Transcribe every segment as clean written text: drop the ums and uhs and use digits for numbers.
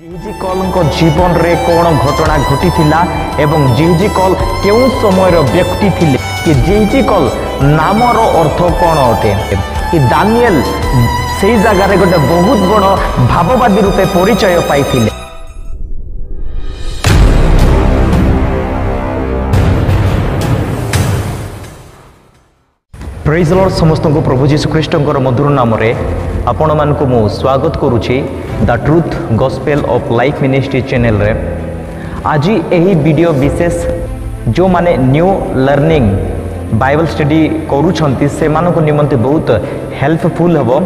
जिहिजिकल जीवन रे कौन घटना घटी एवं जिहिजिकल केउं समय व्यक्ति थिले कि जिहिजिकल नामर अर्थ कौन अटे कि दानिएल से जगार गोटे बहुत बड़ भाववादी रूपे परिचय पाई। प्रेज लॉर्ड समस्त को प्रभु जीशु ख्रीष्ट मधुर नाम रे आपण मान को मु स्वागत करुछि the truth gospel of life ministry channel रे। आज यही वीडियो विशेष जो माने न्यू लर्निंग बाइबल स्टडी करूछंती से मानको निमंते बहुत हेल्पफुल हबो।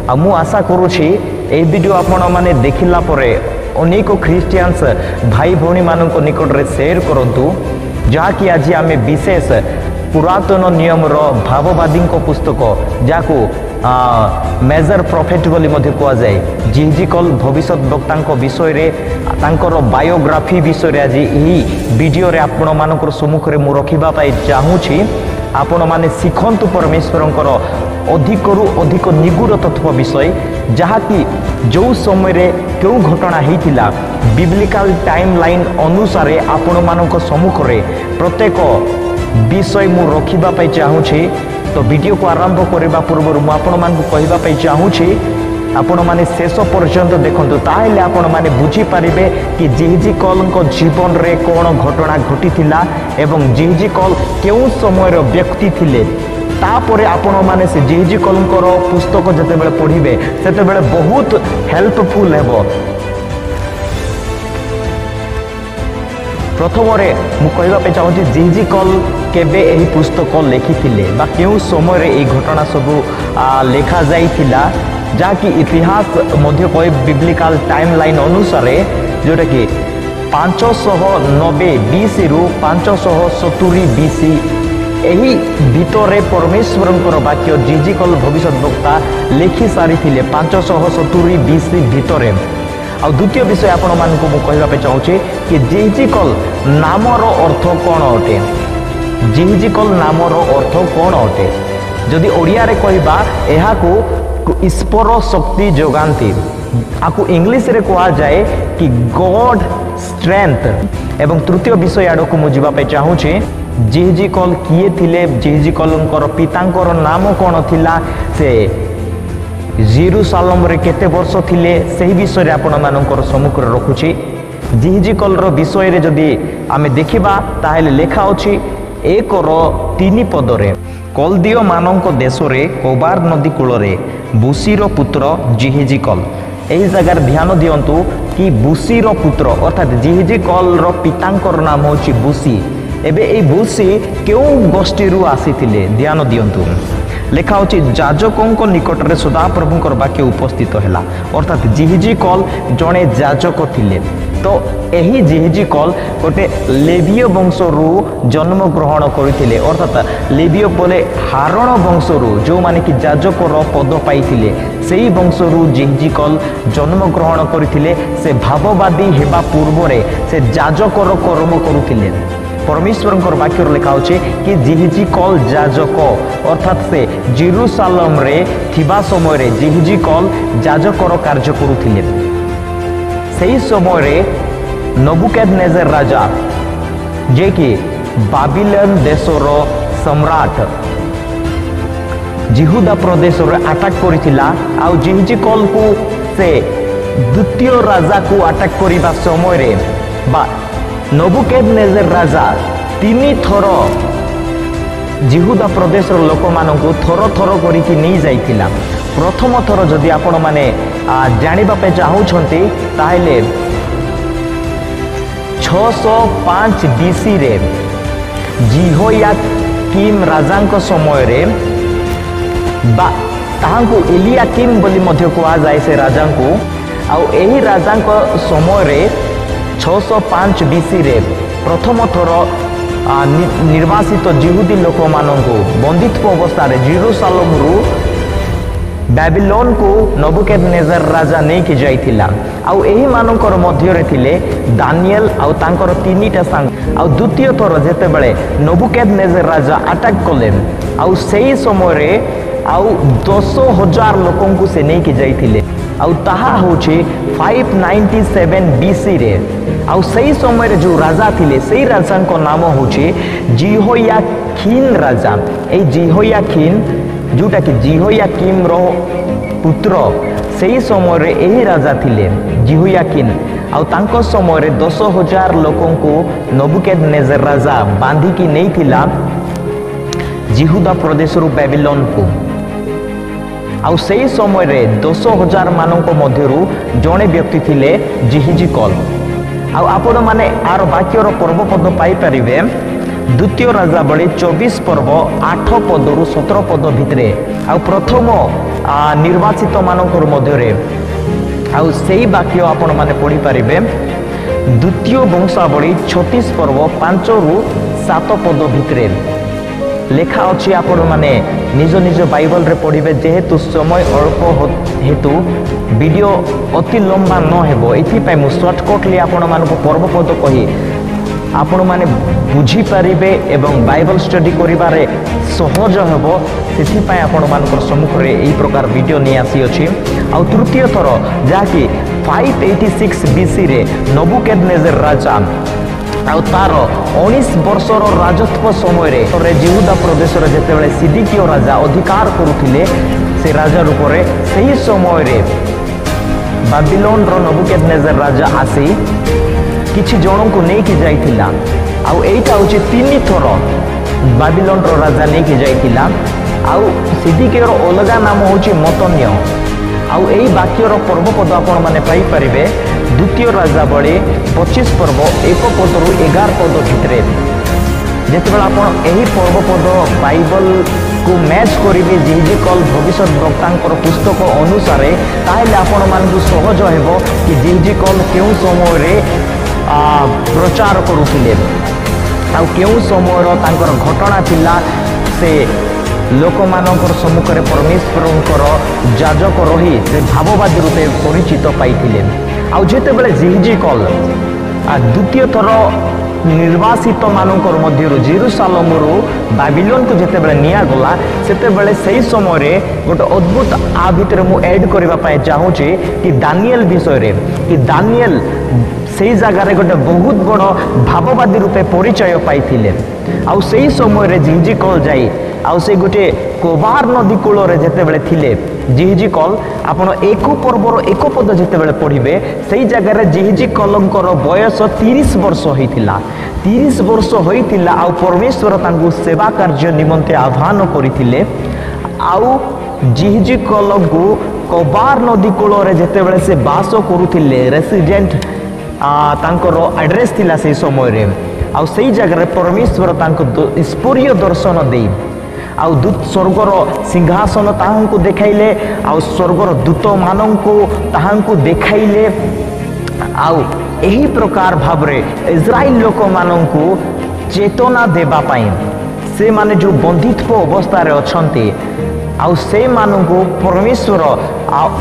आ मु आशा करुछि ए वीडियो आपण माने देखिला परे अनेक क्रिश्चियंस भाई भौणी मानको निकट रे शेयर करंतु जहा कि आज आमे विशेष पुरातन नियमर भाववादी पुस्तक जाको मेजर प्रॉफिट बोली मध्य कह जाए जिहिजिकल भविष्य वक्ता विषय रे तांकर बायोग्राफी विषय रे आज यही वीडियो रे आपण मानकर सम्मुख रे मु रखिबा पाई चाहूछि। आपण माने शिखंतु परमेश्वरंकर अधिकरु अधिक निगूढ़ तत्व विषय जहा कि जो समय रे क्यों घटना हेतिला बिब्लिकल टाइमलाइन अनुसार आपण मानक सम्मुख रे प्रत्येक विषय मु रखिबा पाई चाहूछि। तो वीडियो को आरंभ करबा पूर्व मु आपण मान को कहबा पाई चाहूछि आपण माने शेष पर्यंत देखंतु ताहेले आपण माने बुझी पारिबे कि जिहिजिकल जीवन रे कौन घटना घटी थिला एवं जिहिजिकल केउं समय रो व्यक्ति थिले। तापरे आपण माने से जिहिजिकल पुस्तक जते बेले पढिबे सेते बेले बहुत हेल्पफुल हेबो। प्रथम मु कहबा पे चाहूँ जिहिजिकल केबे एही पुस्तक लिखिथिले बा केउं समय रे एही घटना सब लेखा जाइथिला जहा कि इतिहास मध्य कहे बिब्लिकल टाइमलाइन अनुसार जोटा कि 590 बीसी रु 570 बीसी एही भितरे परमेश्वरंकर वाक्य जिहिजिकल भविष्य वक्ता लिखि सारी 570 बीसी भितरे। आ द्वितीय विषय आपण मानकु मु कहबा पे चाहूछि कि जिहिजिकल नामर अर्थ कौन अटे। जिहिजिकल नामर अर्थ कौन अटे जदि ओडिया रे कहबा एहाकु ईश्वर शक्ति जोगांती आकु इंग्लिश रे कहा जाए कि गॉड स्ट्रेंथ। एवं तृतीय विषय आड़ को मुझा पे चाहूँगी जिहिजिकल किए थिले जिहिजिकल पितांकर नाम कौन थिला से जेरुसालेम रे केते वर्ष थिले सही विषय रे आपण मानकर सम्मुख रे रखुछि। जिहिजिकल रो विषय रे जदि आमे देखिबा ताहेले लेखा अछि 1:3 पद रे कलदियो मानक देश रे कोबार नदी कूल रे बुसीर पुत्र जिहिजिकल। एही जगार ध्यान दियंतु कि बुसीर पुत्र अर्थात जिहिजिकल रो पितांकर नाम होछि बुसी। एबे ए बुसी केउ गोष्ठी रु आसीथिले ध्यान दियंतु लेखा होछि जाजकों निकट रे सदाप्रभुंकर वाक्य उपस्थित हैला अर्थात जिहिजिकल जणे जाजक थिले। तो एही जिहिजिकल गोटे लेवीय वंश रु जन्म ग्रहण करथिले अर्थात लेवीय बोले हारण वंश रु जो माने कि जाजकर पद पाइथिले सेही वंश रु जिहिजिकल जन्म ग्रहण करथिले। से भाववादी हेबा पूर्व रे से जाजकर कर्म करुथिले। परमेश्वरंकर वाक्य लिखा होछि कि जिहिजिकल जाजक अर्थात से जेरुसालेम रे थिबा समय रे जिहिजिकल जाजकर कार्य करुथिले। सही समय रे नबुकदनेजर राजा जे कि बाबिलोन देशर सम्राट जिहुदा प्रदेश रे अटैक करिथिला आ जिहिजिकल को से द्वितीय राजा को अटैक करिबा समय रे बा नबुकदनेजर राजा 3 थर जिहुदा प्रदेश लोक मानू थर थर करिकी नहीं जाइथिला। प्रथम थर जदि आपण माने जानिबा पे चाहूछंती ताहेले 605 बीसी रे जिहोयाकीम राजांक समय रे बा ताहांको एलियाकीम बोली मध्य कहा जाए से राजांको आ एही राजांक समय रे 605 बीसी रे प्रथम थर निर्वासित जिहुदी लोक मानू बंदित्व अवस्था रे जेरुसालेम रु बेबीलोन को नबुकदनेजर राजा नहीं कि जाइथिला। आउ एही मानकर मध्य रे थिले दानिएल आउ तांकर 3टा संग। आउ द्वितीय थर जेते बेले नबुकदनेजर राजा अटैक कले आउ सेही समय रे आउ 10,000 लोकन को से नहीं कि जाइथिले। आउ ताहा होछि 597 BC रे आउ सही समय रे जो राजा थिले सही राजा को नाम होची जिहोयाकीन राजा। ए जिहोयाकीन जोटा कि जिहोयाकीम रो पुत्र सही समय रे एही राजा थिले जिहोयाकीन। आउ तांको समय रे 10,000 लोकों को नबुकदनेजर राजा बांधी की नहीं थिला जिहुदा प्रदेश रु बेबीलोन को। आउ सही समय रे 10,000 मानक मध्यरु जणे व्यक्ति थिले जिहिजिकल। आउ आपण माने आर वाक्यर पर्व पद पाई परिबे द्वितीय राजा बळी 24 पर्व 8 पदरु 17 पद भितरे। आउ प्रथम निर्वाचित मानकर मध्यरे आउ सही वाक्य आपण माने पढ़ी पारिबे द्वितीय वंशावली 36 पर्व 5 रु 7 पद भितरे लेखा अच्छी। आपण माने निज निज बाइबल रे पढ़िबे जेहेतु समय अल्प हेतु वीडियो अति लंबा न हेबो एथि मु शॉर्टकटली आपण मानको पर्व पद कही आपण माने बुझी पारिबे एवं बाइबल स्टडी करिबारे सहज हेबो सेथि पय आपण मानकर सम्मुख रे एही प्रकार वीडियो नै आसी अछि। आ तृतीय थर जाकि 586 BC रे नबुकदनेजर राजा आउ तार 19 वर्षर राजत्व समय रे जिहुदा प्रदेश रे जेतेबेले सिदिकियो राजा अधिकार करुथिले से राजा रूप रे सही समय रे बाबिलोन रो नबुकदनेजर राजा आसी किछि जणों को नहीं कि जाइथिला। आउ एटा होची 3 थर बाबिलोन रो राजा नहीं कि जाइथिला। आउ सिदिकियो रो अलगा नाम होची मतन्य। आउ एही वाक्यर पर्व पद आपण माने पाई परिबे द्वितीय राजा बळी 25 पर्व 1 पदरु 11 पद भितरे। जेतेबेला आपण एही पर्व पद बाइबल को मैच करिबे जिहिजिकल भविष्यत वक्तांकर पुस्तक अनुसार ताहेले आपण मानकु सहज हेबो कि जिहिजिकल केउ समय रे प्रचार करुथिले आउ केउ समय रो तांकर घटना थिला से लोक मानकर सम्मुख रे परमेश्वरंकर जाजक रही से भाववादी रूपे परिचित पाइथिले। आउ जेतेबेले जिहिजिकल द्वितीय थर निर्वासित मानकर मध्यरु जेरुसालेम रु बाबिलोन को जेतेबेले निया गला सेतेबेले सही समय रे गोटे अद्भुत आ भितर मु ऐड करबा पाए चाहूची कि दानिएल विषय रे कि दानिएल सही जगार गोटे बहुत बड़ भाववादी रूपे परिचय पाइथिले। आउ सही समय रे जिहिजिकल जाई आउ से गोटे कोबार नदी कूल रे जेतेबेले थिले जिहिजिकल आपण 1 पर्वर 1 पद जेतेबेले पढ़िबे सही जगार जिहिजिकलंकर बयस 30 वर्ष होइथिला। 30 वर्ष होइथिला आउ परमेश्वर तांकु सेवा कार्य निमंते आह्वान करिथिले। आउ जिहिजिकल को कोबार नदी कूल रे जेतेबेले से बास करुथिले रेसिडेंट तांकर एड्रेस थिला से समय रे आउ सही जगह परमेश्वर तांको स्पर्य दर्शन देई आउ दूत स्वर्गर सिंहासन ताहांको देखाइले आउ स्वर्गर दूत मानंको ताहांको देखाइले। आउ एही प्रकार भाबरे इस्राएल लोक मानंको चेतना देबा पाई से माने जो बंधित्व अवस्था रे अछंती आउ से मानंको परमेश्वर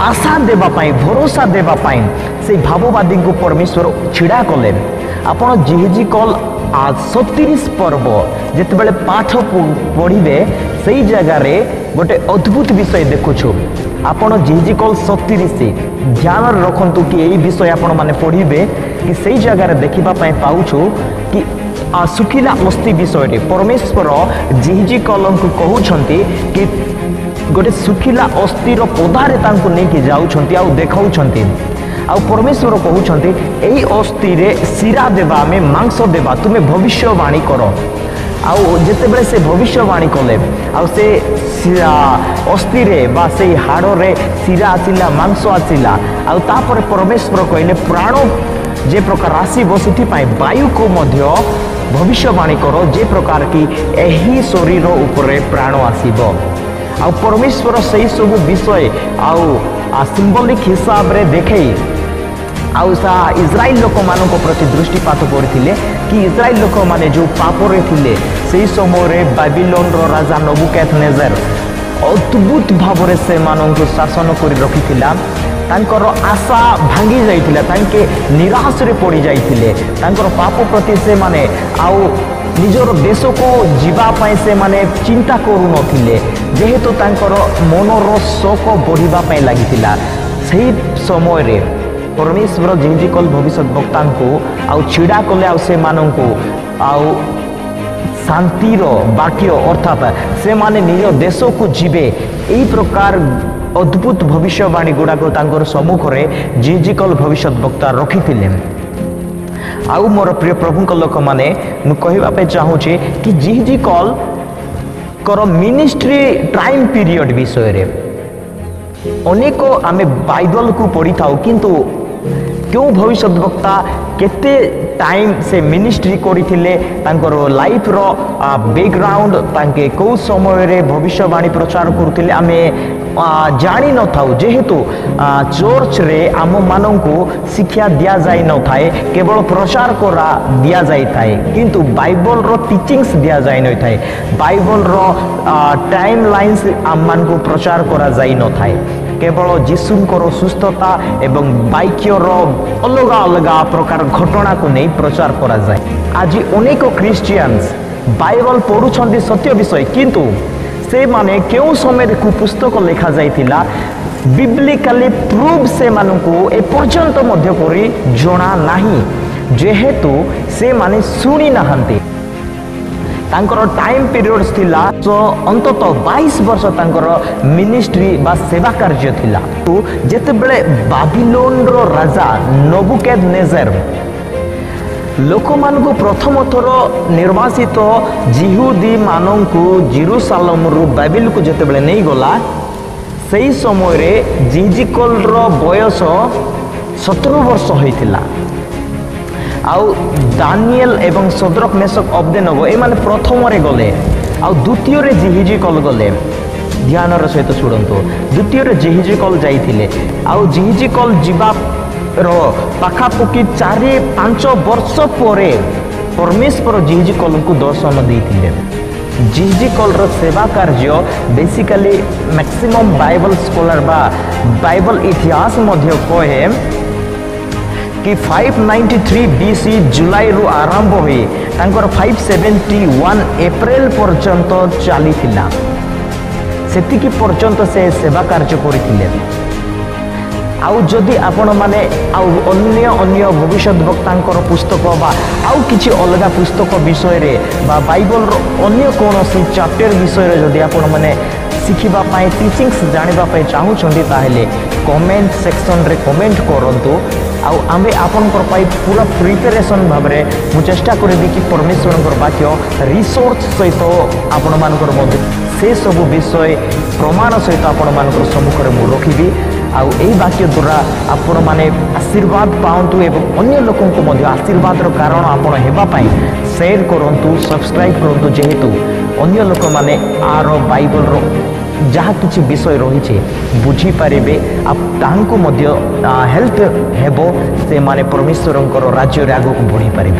आशा देबा पाई भरोसा देबा पाई से भाववादी को परमेश्वर छिड़ा कले। आपण जिहिजिकल 37 पर्व जेतेबेले पाठ पढ़िबे सही जगह रे गोटे अद्भुत विषय देखुछु। आपण जिहिजिकल 37 ध्यान रखंतु कि एही विषय आपण माने पढ़िबे कि सही जगह रे देखिबा पाई पाउछु कि सुखिला अस्थि विषय रे परमेश्वर जिहिजिकल को कहउछंती कि गोटे सुखिला अस्थिर पदारे तांको नहीं कि जाउछंती आउ देखाउछंती। आउ परमेश्वर कहउछंती एही अस्थि रे सिरा देबा में मांस देबा तुमे भविष्यवाणी करो। आउ जेतेबेले से भविष्यवाणी कले आउ से अस्थि रे बा से हाड़ रे सिरा आसिला मांस आसिला आउ तापर परमेश्वर कहले प्राण जे प्रकार आसीबो सेथि पाई वायु को मध्य भविष्यवाणी करो जे प्रकार की एही शरीर उपरे प्राण आसीबो। आउ परमेश्वर सही सब विषय आउ सिंबलिक हिसाब रे देखई आउ सा इस्राएल लोक मानक प्रति दृष्टिपात करथिले कि इस्राएल लोक माने जो पाप रे थिले सही समय रे बाबिलोन रो राजा नबुकदनेजर अद्भुत भाव रे से मानक शासन करि रखिथिला। तांकर आशा भांगी जाइथिला तांके निराश रे पड़ी जाइथिले तांकर पाप प्रति से माने आउ निजर देश को जीवा पाए से माने चिंता करू नथिले जेहेतु तांकर मनर शोक बढ़िबा पाए लागिथिला। सही समय रे परमेश्वर जेजिकल भविष्य वक्ता को आउ छिड़ा कले आउ से माननकु आउ शांतिर वाक्य अर्थात से माने निज देश को जीवे यही प्रकार अद्भुत भविष्यवाणी गुड़ाक सम्मुख में जेजिकल भविष्य वक्ता रखी आउ मोर प्रिय प्रभु लोक मैंने कहवाप चाहूँगी कि जेजिकल कर मिनिस्ट्री टाइम पीरियड विषय रे अनेक आमे बाइबल को पढ़ी था किंतु क्यों भविष्य वक्ता केते टाइम से मिनिस्ट्री करथिले तांकर लाइफ रो बैकग्राउंड तांके को समय रे भविष्यवाणी प्रचार करथिले आमे जानी न थाउ जेहेतु चर्च रे आम माननकु शिक्षा दिया जाय न थाए केवल प्रचार करा दिया जाय थाए किंतु बाइबल रो टीचिंग्स दिया जाय न थाए बाइबल रो टाइम लाइन्स आम मान को प्रचार करा जाय न थाए केवल जीशुंकर सुस्थता एवं वाक्यर अलग अलग प्रकार घटना को नहीं प्रचार करा जाए। आज अनेक क्रिश्चियंस बाइबल पढ़ुछंती सत्य विषय किंतु से माने क्यों समय को पुस्तक लिखा जाइथिला बिब्लिकली प्रूफ से मानकु ए पर्यंत मध्य करी जणा नाही जेहेतु से माने सुनी नाहंती तांकर टाइम पीरियड्स थिला तो अंतत 22 वर्ष तांकर मिनिस्ट्री बा सेवा कार्य थिला तो जेते बेले बाबिलोन रो राजा नबुकदनेजर लोक मान को प्रथम थर निर्वासित जिहुदी मानन को जेरूशलेम रु बाबिल को जेते बेले नहीं गला सही समय रे जेजिकल रो बयस 17 वर्ष होइथिला आउ दानिएल एवं सदरक मेशक अबदेनगो ए माने प्रथम रे गले आउ द्वितीय रे जेजिकल गले ध्यान र सहित सुडंतो द्वितीय रे जेजिकल जाइथिले आउ जेजिकल जीवा रो पाखापुकी 4-5 वर्ष परे परमेश्वर जेजिकल को दर्शन देइथिले जेजिकल रो सेवा कार्य बेसिकली मैक्सिमम बाइबल स्कॉलर बा बाइबल इतिहास मध्य कहे कि 593 बीसी जुलाई रु आरंभ हुई तांकर 571 अप्रैल पर्यंत चली थिला सेतिकी पर्यंत से सेवा कार्य करथिले आउ जदि आपण माने आउ अन्य अन्य भविष्य वक्तांकर पुस्तक बा आउ किछि अलगा पुस्तक विषय रे बा बाइबल रो अन्य कोनोसी चैप्टर विषय रे जदि आपण माने शिखिबा पाए टीचिंग्स जानिबा पाए चाहू छंदी ताहेले कमेंट सेक्शन रे कमेंट करंतु आउ आमे आपनकर पाई पूरा प्रिपरेशन भाबरे मु चेष्टा करबी कि परमेश्वरकर वाक्य रिसोर्स सहित आपण मानकर मध्य से सब विषय प्रमाण सहित आपण मानकर सम्मुख रे मु रखिबी आउ एही वाक्य द्वारा आपण माने आशीर्वाद पाउंतु एवं अन्य लोकन को मध्य आशीर्वाद रो कारण आपण हेबा पाई शेयर करंतु सब्सक्राइब करंतु जेहेतु अन्य लोक माने आर बाइबल रो जहाँ किसी विषय रही बुझी पारे तांको मध्य हेल्प हेबो से माने परमेश्वरंकर राज्य रे आगो बढ़ी पारे।